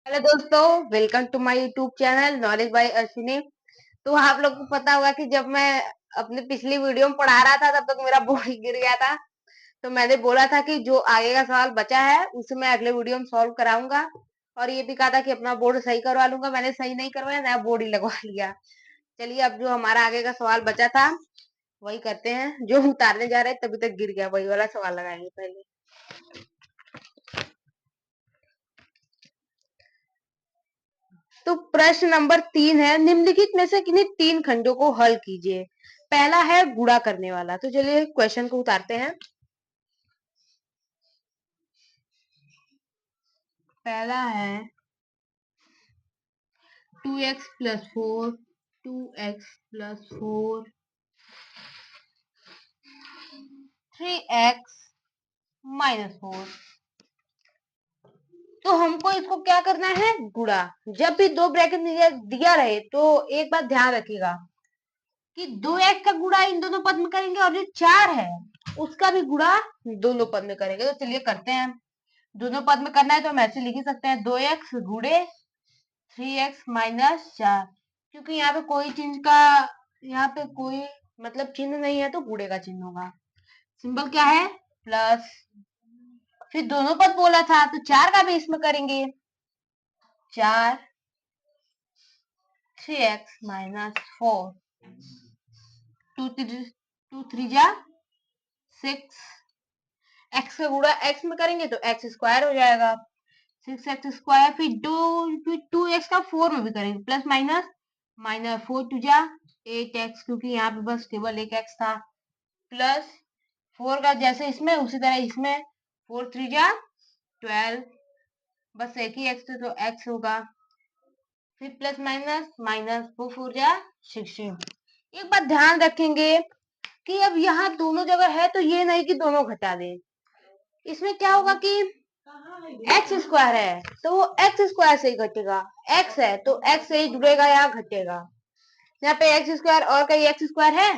Hello दोस्तों, welcome to my YouTube channel knowledge by Ashwini. तो आप लोग को पता होगा कि जब मैं अपने पिछली वीडियो में पढ़ा रहा था तब तक मेरा बोर्ड गिर गया था। तो मैंने बोला था कि जो आगे का सवाल बचा है उसे मैं अगले वीडियो में सॉल्व कराऊंगा, और ये भी कहा था कि अपना बोर्ड सही करवा लूंगा। मैंने सही नहीं करवाया, नया बोर्ड ही लगवा लिया। चलिए, अब जो हमारा आगे का सवाल बचा था वही करते हैं। जो उतारने जा रहे हैं तभी तक गिर गया, वही वाला सवाल लगाएंगे पहले। तो प्रश्न नंबर 3 है, निम्नलिखित में से किन्हीं तीन खंडों को हल कीजिए। पहला है गुणा करने वाला। तो चलिए क्वेश्चन को उतारते हैं। पहला है 2x+4, 2x+4, 3x-4। तो हमको इसको क्या करना है, गुणा। जब भी दो ब्रैकेट दिया रहे तो एक बात ध्यान रखिएगा कि 2x का गुणा इन दोनों पद में करेंगे, और जो 4 है उसका भी गुणा दोनों पद में करेंगे। तो चलिए करते हैं। दोनों पद में करना है तो हम ऐसे लिख ही सकते हैं, 2x गुणे 3x-4। क्योंकि यहाँ पे कोई चीज का, यहाँ पे कोई मतलब चिन्ह नहीं है तो गुणे का चिन्ह होगा। सिंबल क्या है, प्लस। फिर दोनों पद बोला था तो 4 का भी इसमें करेंगे, 4 3x-4, 2 3 जा 6। एक्स का गुणा एक्स में करेंगे तो एक्स स्क्वायर हो जाएगा, 6x²। फिर 2x का 4 में भी करेंगे, प्लस माइनस, माइनस 4 2 जा 8x, क्योंकि यहाँ पे बस केवल एक x था। प्लस 4 का जैसे इसमें उसी तरह इसमें 4 3 जा 12, बस एक ही x तो x होगा। फिर प्लस माइनस, माइनस 4 4 जा 16। एक बात ध्यान रखेंगे कि अब यहाँ दोनों जगह है तो ये नहीं कि दोनों घटा दें। इसमें क्या होगा कि एक्स स्क्वायर है तो वो एक्स स्क्वायर से ही घटेगा, एक्स है तो एक्स से ही जुड़ेगा या घटेगा। यहाँ पे एक्स स्क्वायर और कहीं एक्स स्क्वायर है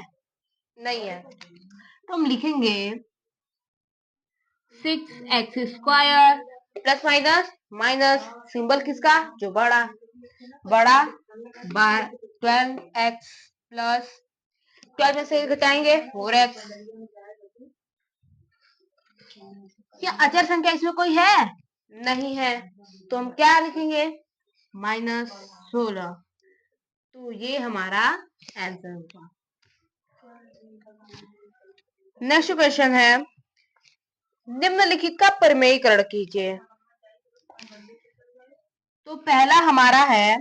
नहीं है, तो हम लिखेंगे 6x² plus minus, minus symbol किसका, जो बड़ा, बड़ा 12x प्लस 12 में से घटाएंगे 4x। क्या अचर संख्या इसमें कोई है, नहीं है, तो हम क्या लिखेंगे, -16। तो ये हमारा आंसर होगा। नेक्स्ट क्वेश्चन है, निम्नलिखित का परिमेयीकरण कीजिए। तो पहला हमारा है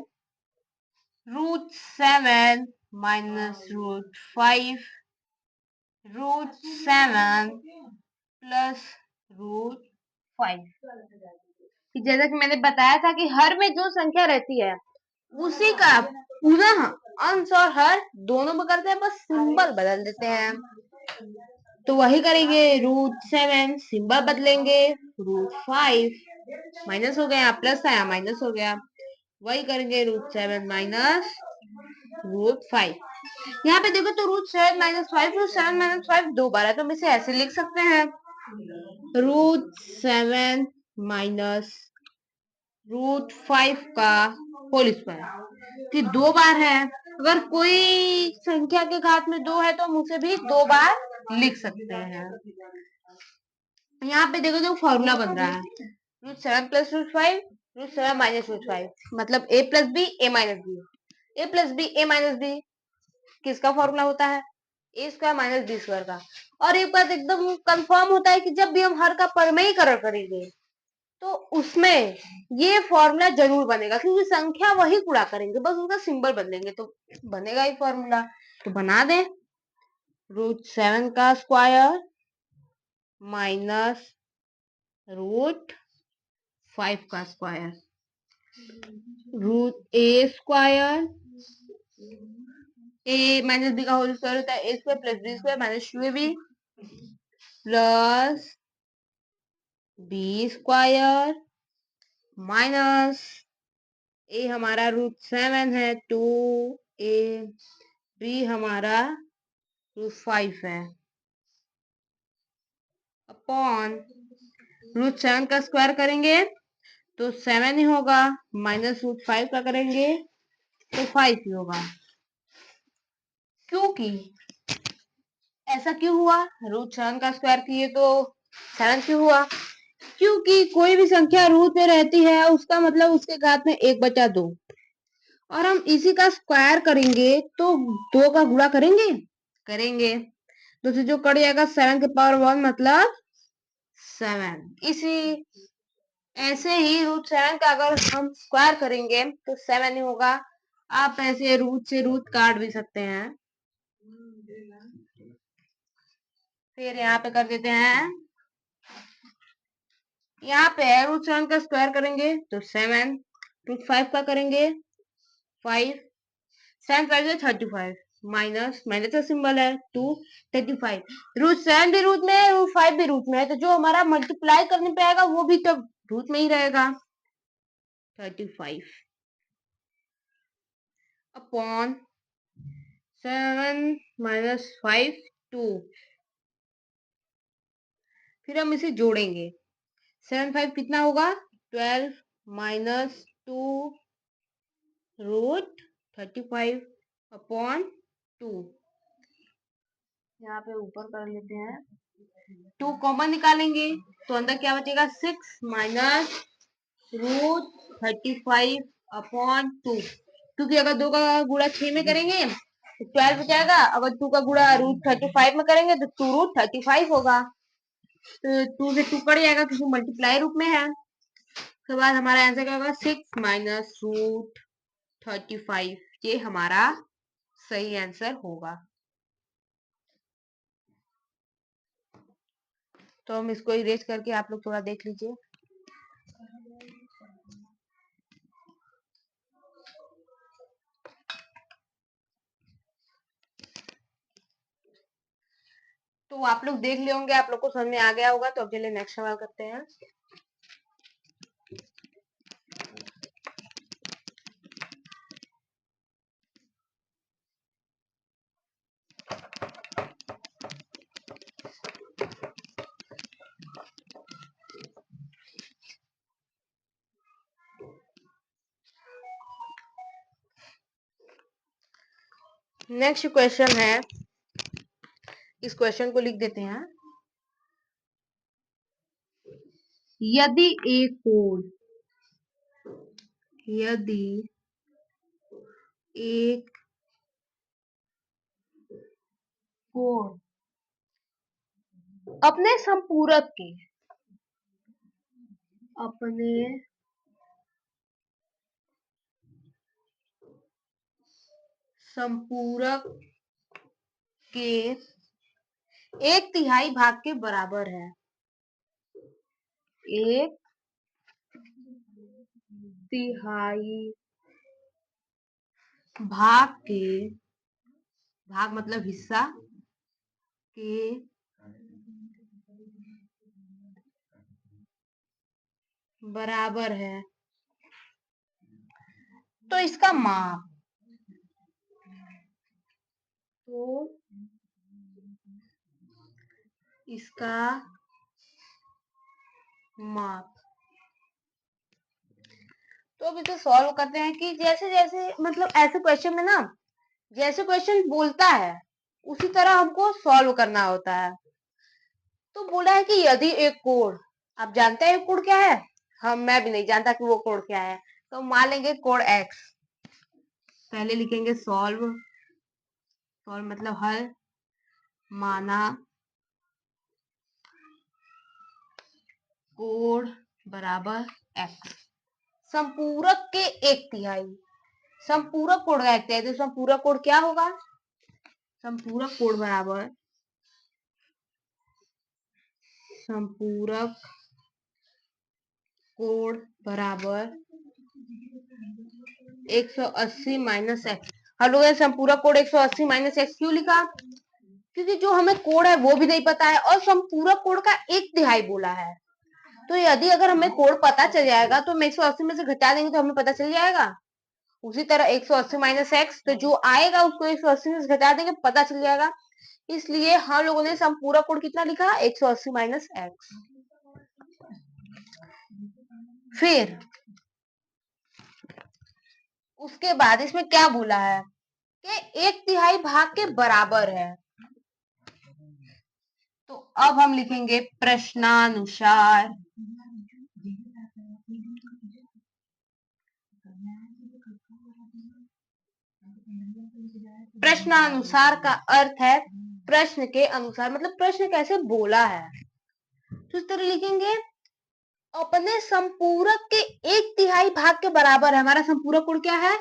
√7 -√5, √7 प्लस √5। जैसा कि मैंने बताया था कि हर में जो संख्या रहती है उसी का पुनः अंश और हर दोनों में करते हैं, बस सिंबल बदल देते हैं। तो वही करेंगे, √7 सिंबल बदलेंगे, √5 माइनस हो गया, प्लस आया माइनस हो गया, वही करेंगे √7 माइनस √5। यहाँ पे देखो तो √7 माइनस 5, √7 माइनस 5 दो बार है तो हम इसे ऐसे लिख सकते हैं, √7 माइनस √5 का होल स्क्वायर। फिर दो बार है, अगर कोई संख्या के घात में 2 है तो हम उसे भी दो बार लिख सकते हैं। यहाँ पे देखो जो फॉर्मूला बन रहा है, √7 प्लस √5, √7 माइनस √5, मतलब a plus B A minus B, A plus B A minus B किसका फॉर्मूला होता है, A square minus B square का। और एक बात एकदम कंफर्म होता है कि जब भी हम हर का परिमेयीकरण करेंगे तो उसमें ये फॉर्मूला जरूर बनेगा, क्योंकि संख्या वही गुणा करेंगे, बस उसका सिंबल बदलेंगे तो बनेगा ही फॉर्मूला। तो बना दे, √7 का स्क्वायर माइनस √5 का square, √a² A minus B का होल स्क्वायर होता है a square plus B square minus 2ab plus B square minus A हमारा √7 है 2a, बी हमारा √5 है, अपॉन √7 का स्क्वायर करेंगे तो 7 ही होगा। -√5 का करेंगे तो 5 ही होगा। क्योंकि ऐसा क्यों हुआ? √7 का स्क्वायर किए तो 7 क्यों हुआ? क्योंकि कोई भी संख्या रूट में रहती है उसका मतलब उसके घात में 1/2, और हम इसी का स्क्वायर करेंगे तो 2 का गुणा करेंगे करेंगे तो जो कट जाएगा 7 के पावर 1 मतलब 7। इसी ऐसे ही √7 का अगर हम स्क्वायर करेंगे तो 7 ही होगा। आप ऐसे रूट से रूट काट भी सकते हैं। फिर यहाँ पे कर देते हैं, यहाँ पे √7 का स्क्वायर करेंगे तो 7, √5 का करेंगे 5, 7 5 है 35, माइनस माइनस का सिंबल है 2, 35। √7 भी रूट में है, √5 भी रूट में है, तो जो हमारा मल्टीप्लाई करने पे आएगा वो भी तो रूट में ही रहेगा। 35 अपॉन 7 -5 2। फिर हम इसे जोड़ेंगे। 7 5 कितना होगा? 12 -2 √35 अपॉन 2। यहाँ पे ऊपर कर लेते हैं, 2 कॉमन निकालेंगे तो अंदर क्या बचेगा? 6 -√35 अपॉन 2। क्योंकि अगर 2 का गुणा 6 में करेंगे तो 12 बचाएगा, अगर 2 का गुणा √35 में करेंगे तो 2√35 होगा। तो 2 से 2 कट जाएगा क्योंकि मल्टीप्लाई रूप में है। उसके बाद हमारा आंसर क्या होगा? 6 -√35। ये हमारा सही आंसर होगा। तो हम इसको इरेज करके आप लोग थोड़ा देख लीजिए। तो आप लोग देख लिए होंगे, आप लोग को समझ में आ गया होगा। तो अब चलिए नेक्स्ट सवाल करते हैं। नेक्स्ट क्वेश्चन है, इस क्वेश्चन को लिख देते हैं। यदि एक कोण अपने संपूरक के के 1/3 भाग के बराबर है। 1/3 भाग के, भाग मतलब हिस्सा के बराबर है तो इसका माप, इसका माप। तो अब इसे सॉल्व करते हैं कि जैसे जैसे मतलब ऐसे क्वेश्चन में ना, जैसे क्वेश्चन बोलता है उसी तरह हमको सॉल्व करना होता है। तो बोला है कि यदि एक कोण, आप जानते हैं कोण क्या है? मैं भी नहीं जानता कि वो कोण क्या है। तो मान लेंगे कोण x। पहले लिखेंगे सॉल्व, सॉल्व मतलब हल, माना कोण बराबर x। संपूरक के 1/3, संपूरक कोण का 1/3, तो संपूरक कोण क्या होगा? संपूरक कोण बराबर संपूरक कोण बराबर 180 - x। हम लोगों ने संपूरक कोण 180 - x क्यों लिखा? क्योंकि जो हमें कोण है वो भी नहीं पता है और संपूरक कोण का 1/3 बोला है। तो यदि अगर हमें कोण पता चल जाएगा तो हम 180 में से घटा देंगे तो हमें पता चल जाएगा। उसी तरह 180 - x, तो जो आएगा उसको 180 में से घटा देंगे पता चल जाएगा। इसलिए हम लोगों ने संपूरक कोण कितना लिखा? 180 - x। फिर उसके बाद इसमें क्या बोला है कि 1/3 भाग के बराबर है। तो अब हम लिखेंगे प्रश्नानुसार प्रश्नानुसार का अर्थ है प्रश्न के अनुसार, मतलब प्रश्न कैसे बोला है। तो इस तरह लिखेंगे अपने संपूरक के 1/3 भाग के बराबर है। हमारा संपूरक कोण क्या है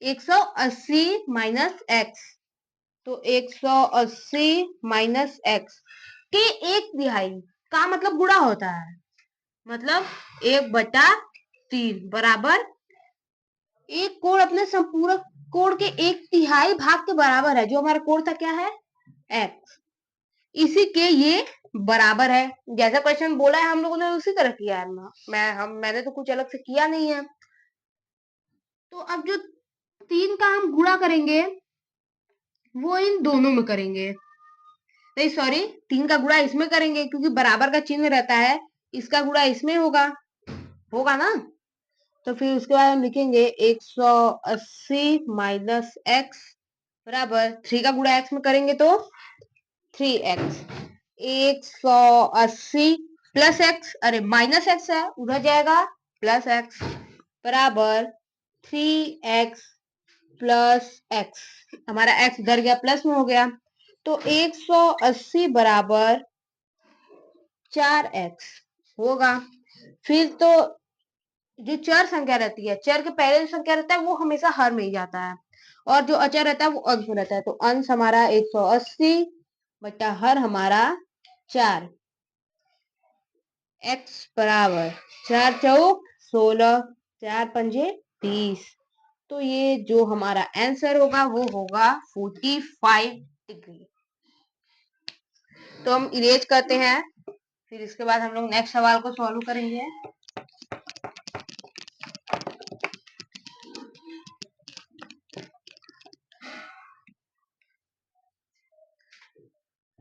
180 माइनस एक्स। तो 180 माइनस एक्स के 1/3 का मतलब गुणा होता है, मतलब 1/3 बराबर एक कोण अपने संपूरक कोण के 1/3 भाग के बराबर है। जो हमारा कोण था क्या है एक्स, इसी के ये बराबर है। जैसा क्वेश्चन बोला है हम लोगों ने उसी तरह किया है। मैंने तो कुछ अलग से किया नहीं है। तो अब जो 3 का हम गुणा करेंगे वो इन दोनों में करेंगे, नहीं सॉरी 3 का गुणा इसमें करेंगे क्योंकि बराबर का चिन्ह रहता है, इसका गुणा इसमें होगा, होगा ना। तो फिर उसके बाद हम लिखेंगे 180 माइनस एक्स बराबर 3 का गुणा एक्स में करेंगे तो 3x। 180 प्लस एक्स, अरे माइनस एक्स है उधर जाएगा, प्लस एक्स बराबर 3x प्लस एक्स। हमारा x उधर गया प्लस में हो गया, तो 180 बराबर 4x होगा। फिर तो जो चर संख्या रहती है, चर के पहले जो संख्या रहता है वो हमेशा हर में ही जाता है, और जो अचर रहता है वो अंश में रहता है। तो अंश हमारा 180 बटा हर हमारा 4, x बराबर 4 चौक 16, 4 पंजे 30। तो ये जो हमारा आंसर होगा वो होगा 45 डिग्री। तो हम इरेज करते हैं, फिर इसके बाद हम लोग नेक्स्ट सवाल को सॉल्व करेंगे।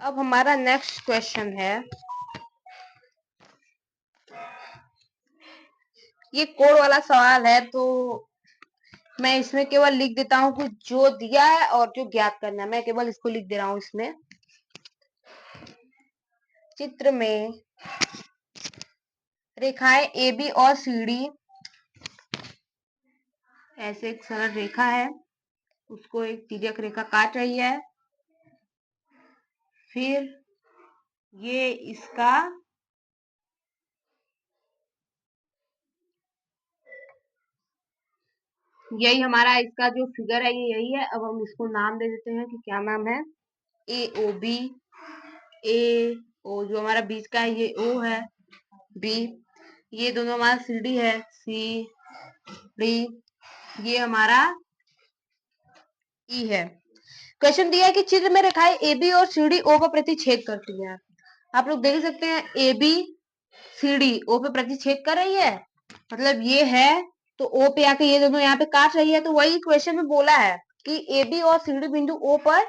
अब हमारा नेक्स्ट क्वेश्चन है, ये कोड वाला सवाल है, तो मैं इसमें केवल लिख देता हूं कि जो दिया है और जो ज्ञात करना है, मैं केवल इसको लिख दे रहा हूं। इसमें चित्र में रेखाएं ए बी और सी डी, ऐसे एक सरल रेखा है, उसको एक तिर्यक रेखा काट रही है। फिर ये इसका यही हमारा इसका जो फिगर है ये यही है। अब हम इसको नाम दे देते हैं कि क्या नाम है, ए ओ बी। ए ओ जो हमारा बीच का है ये ओ है, बी ये दोनों हमारा सी डी है, सी डी ये हमारा ई है। क्वेश्चन दिया है कि चित्र में रेखाएं ए बी और सी डी ओ पर प्रतिच्छेद करती है। आप लोग देख सकते हैं A B C D O पे प्रतिच्छेद कर रही है, मतलब ये है तो ओ पे आके ये दोनों यहाँ पे काट रही है। तो वही क्वेश्चन में बोला है कि ए बी और सी डी बिंदु ओ पर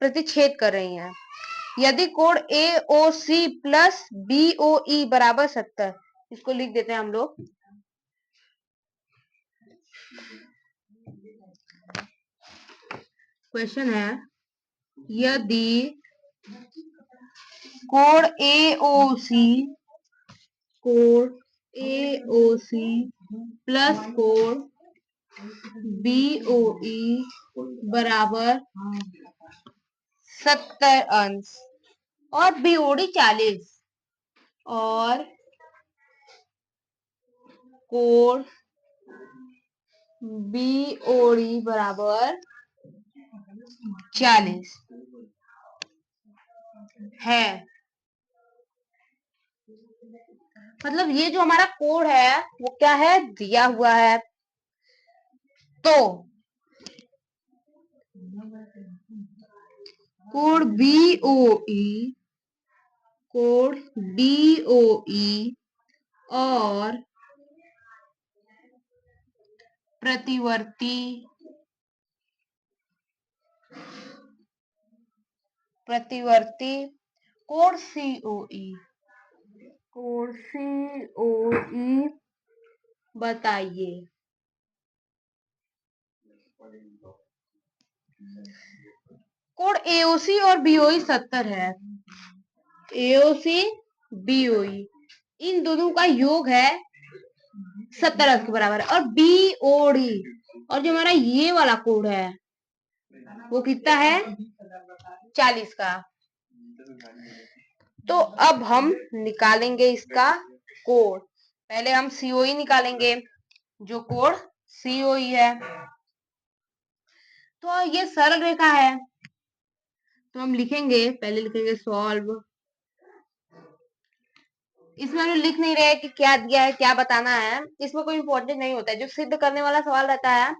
प्रतिच्छेद कर रही हैं। यदि कोण ए ओ सी प्लस बी ओ ई बराबर 70, इसको लिख देते हैं हम लोग। क्वेश्चन है यदि कोण ए ओ सी, कोण ए ओ सी प्लस कोण बी ओ ई बराबर 70 अंश और बीओडी 40, और कोण बीओडी बराबर 40 है, मतलब ये जो हमारा कोण है वो क्या है दिया हुआ है। तो कोण बीओई, कोण बीओई और प्रतिवर्ती प्रतिवर्ती कोण सीओई, कोण सीओई बताइए। कोड एओसी और बीओई 70 है। एओसी बीओई इन दोनों का योग है 70 के बराबर है। और बीओडी और जो हमारा ये वाला कोड है वो कितना है 40 का। तो अब हम निकालेंगे इसका कोड। पहले हम सीओई निकालेंगे, जो कोड सीओई है। तो ये सरल रेखा है, तो हम लिखेंगे, पहले लिखेंगे सॉल्व। इसमें हम लिख नहीं रहे कि क्या दिया है, क्या बताना है, इसमें कोई इंपॉर्टेंट नहीं होता है। जो सिद्ध करने वाला सवाल रहता है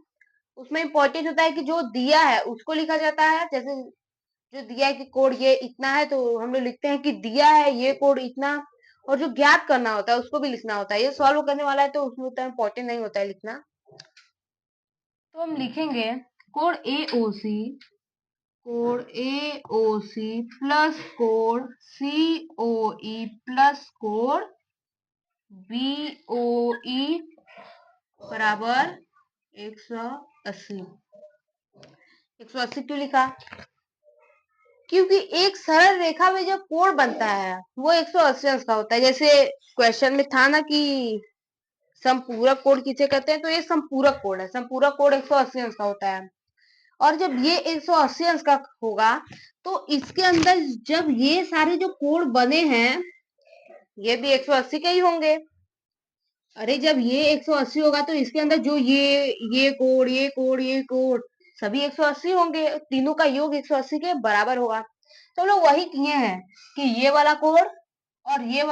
उसमें इंपॉर्टेंट होता है कि जो दिया है उसको लिखा जाता है। जैसे जो दिया है कि कोड ये इतना है, तो हम लोग लिखते हैं कि दिया है ये कोड इतना। और जो ज्ञात करना होता है उसको भी लिखना होता है। ये सॉल्व करने वाला है तो उसमें उतना इंपॉर्टेंट नहीं होता है लिखना। तो हम लिखेंगे code AOC plus code COE plus code BOE बराबर 180। 180 क्यों लिखा? क्योंकि एक सरल रेखा में जो कोण बनता है वो 180 अंश का होता है। जैसे क्वेश्चन में था ना कि समपूरक कोण किसे कहते हैं, तो ये समपूरक कोण है। समपूरक कोण 180 अंश का होता है। और जब ये 180 अंश का होगा तो इसके अंदर जब ये सारे जो कोण बने हैं ये भी 180 के ही होंगे। अरे जब ये 180 होगा तो इसके अंदर जो ये कोण ये कोण ये कोण सभी 180 होंगे। तीनों का योग 180 के बराबर होगा। तो लोग वही किए हैं कि ये वाला कोण और ये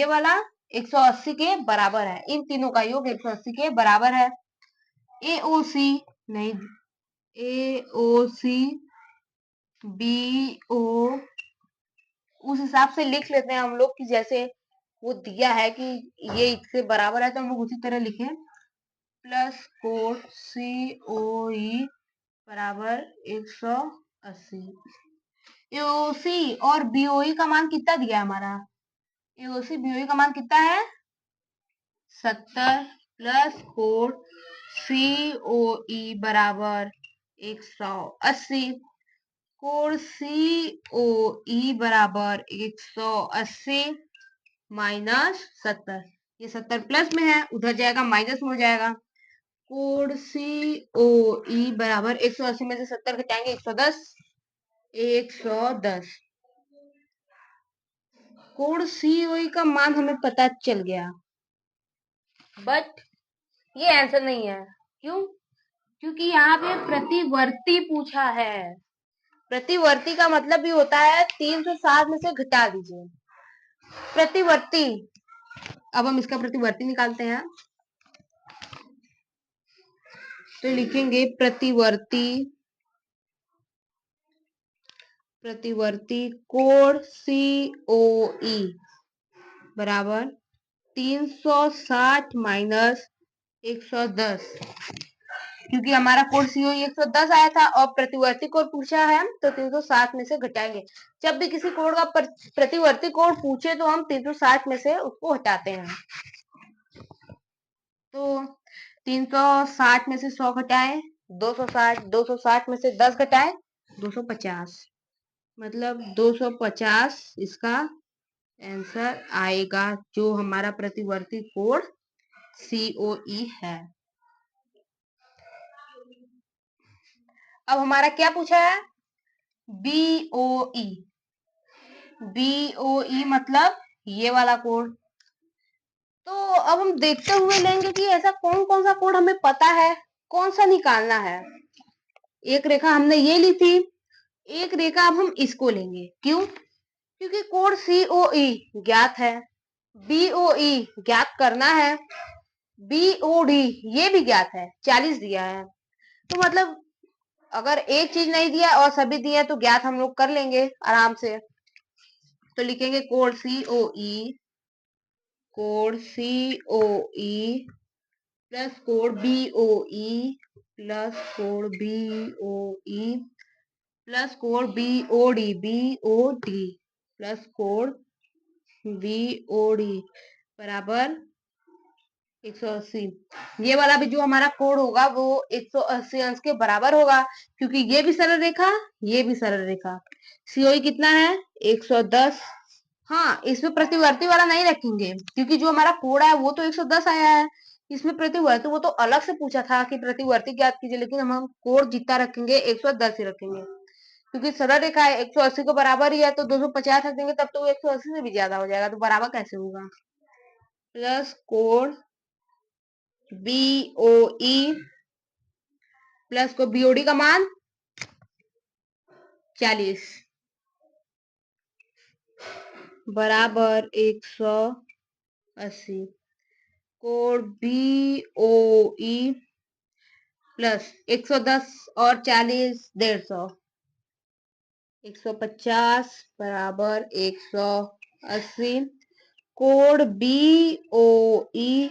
वाला 180 के बराबर है। इन तीनों का योग 180 के बराबर है। एओसी नहीं, एओसी बीओ उस हिसाब से लिख लेते हैं हम लोग कि जैसे वो दिया है कि ये इससे बराबर है तो हम लोग उसी तरह लिखें। प्लस कोड सीओई बराबर 180। एओसी और बीओई का मान कितना दिया है हमारा? एओसी बीओई का मान कितना है 70 प्लस कोड सीओई बराबर 180। कोड सीओई बराबर 180 माइनस 70। ये 70 प्लस में है, उधर जाएगा माइनस में हो जाएगा। कोड सीओई बराबर 180 में से 70 घटाएंगे 110। 110 कोड सीओई का मान हमें पता चल गया, बट ये आंसर नहीं है। क्यों? क्योंकि यहाँ पे प्रतिवर्ती पूछा है। प्रतिवर्ती का मतलब भी होता है 360 में से घटा दीजिए। प्रतिवर्ती, अब हम इसका प्रतिवर्ती निकालते हैं। तो लिखेंगे प्रतिवर्ती कोण सीओई बराबर 360 माइनस 110। क्योंकि हमारा कोण सीओई 110 आया था और प्रतिवर्ती कोण पूछा है तो 360 में से घटाएंगे। जब भी किसी कोण का प्रतिवर्ती कोण पूछे तो हम 360 में से उसको हटाते हैं। तो 360 में से 100 घटाए 260, 260 में से 10 घटाए 250, मतलब 250 इसका आंसर आएगा, जो हमारा प्रतिवर्ती कोण सीओई है। अब हमारा क्या पूछा है? बीओई। बीओई मतलब ये वाला कोण। तो अब हम देखते हुए लेंगे कि ऐसा कौन कौन सा कोण हमें पता है, कौन सा निकालना है। एक रेखा हमने ये ली थी, एक रेखा अब हम इसको लेंगे। क्यों? क्योंकि कोण सीओई ज्ञात है, बीओई ज्ञात करना है, बीओडी ये भी ज्ञात है, 40 दिया है। तो मतलब अगर एक चीज नहीं दिया और सभी दिए तो ज्ञात हम लोग कर लेंगे आराम से। तो लिखेंगे कोण सीओई प्लस कोण बीओई प्लस कोण बीओई प्लस कोण बीओडी प्लस कोण बीओडी बराबर 180। ये वाला भी जो हमारा कोण होगा वो 180 अंश के बराबर होगा, क्योंकि ये भी सरल रेखा, ये भी सरल रेखा। सीओई कितना है? 110। हाँ, इसमें प्रतिवर्ती वाला नहीं रखेंगे, क्योंकि जो हमारा कोण है वो तो 110 आया है। इसमें प्रतिवर्ती वो तो अलग से पूछा था कि प्रतिवर्ती ज्ञात कीजिए, लेकिन हम कोण जितना रखेंगे 110 ही रखेंगे, क्योंकि सरल रेखा है 180 के बराबर ही है, तो 250 रख देंगे तब तो वो 180 से भी ज्यादा हो जाएगा, तो बराबर कैसे होगा? प्लस कोण बी ओ ई प्लस को बीओडी का मान 40 बराबर 180। कोण बी ओ ई प्लस 110 और 40 150, 150 बराबर 180। कोण बी ओ ई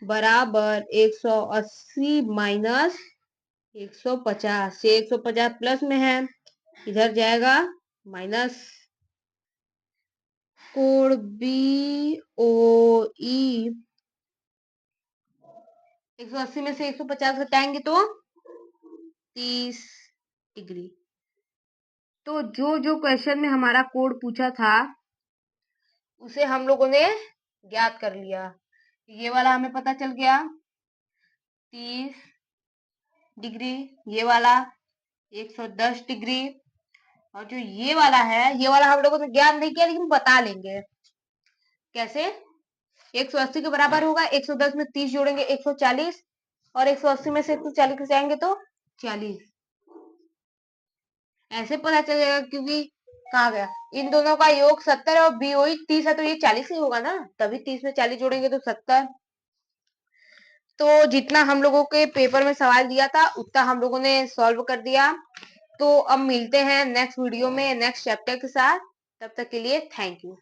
बराबर 180 माइनस 150, से 150 प्लस में है, इधर जाएगा माइनस। कोण बी ओ ई 180 में से 150 घटाएंगे तो 30 डिग्री। तो जो जो क्वेश्चन में हमारा कोण पूछा था उसे हम लोगों ने ज्ञात कर लिया। ये वाला हमें पता चल गया 30 डिग्री, ये वाला 110 डिग्री, और जो ये वाला है ये वाला हम लोगों ने ज्ञात नहीं किया, लेकिन बता लेंगे कैसे। 180 के बराबर होगा, 110 में 30 जोड़ेंगे 140, और 180 में से 140 घटाएंगे तो 40। ऐसे पता चलेगा, क्योंकि कहा गया इन दोनों का योग 70 और बीओई 30 है, तो ये 40 ही होगा ना, तभी 30 में 40 जोड़ेंगे तो 70। तो जितना हम लोगों के पेपर में सवाल दिया था उतना हम लोगों ने सॉल्व कर दिया। तो अब मिलते हैं नेक्स्ट वीडियो में नेक्स्ट चैप्टर के साथ, तब तक के लिए थैंक यू।